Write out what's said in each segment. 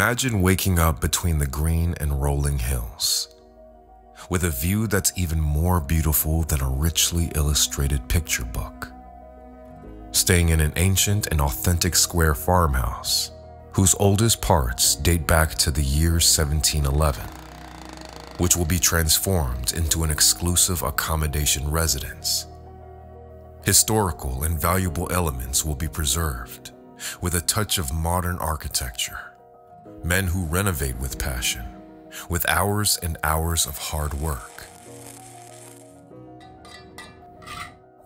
Imagine waking up between the green and rolling hills, with a view that's even more beautiful than a richly illustrated picture book. Staying in an ancient and authentic square farmhouse, whose oldest parts date back to the year 1711, which will be transformed into an exclusive accommodation residence. Historical and valuable elements will be preserved, with a touch of modern architecture. Men who renovate with passion, with hours and hours of hard work.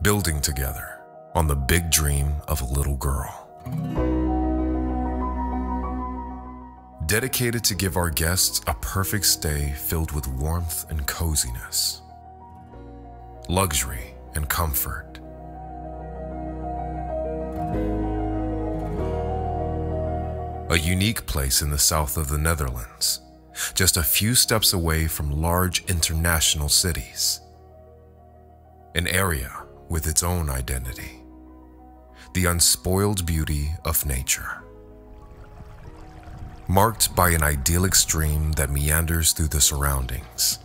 Building together on the big dream of a little girl. Dedicated to give our guests a perfect stay filled with warmth and coziness, luxury and comfort. A unique place in the south of the Netherlands, just a few steps away from large international cities. An area with its own identity, the unspoiled beauty of nature. Marked by an idyllic stream that meanders through the surroundings.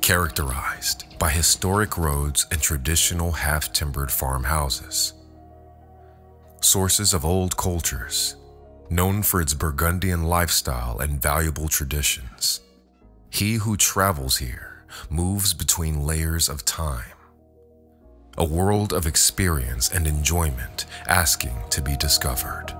Characterized by historic roads and traditional half-timbered farmhouses. Sources of old cultures, known for its Burgundian lifestyle and valuable traditions. He who travels here moves between layers of time. A world of experience and enjoyment asking to be discovered.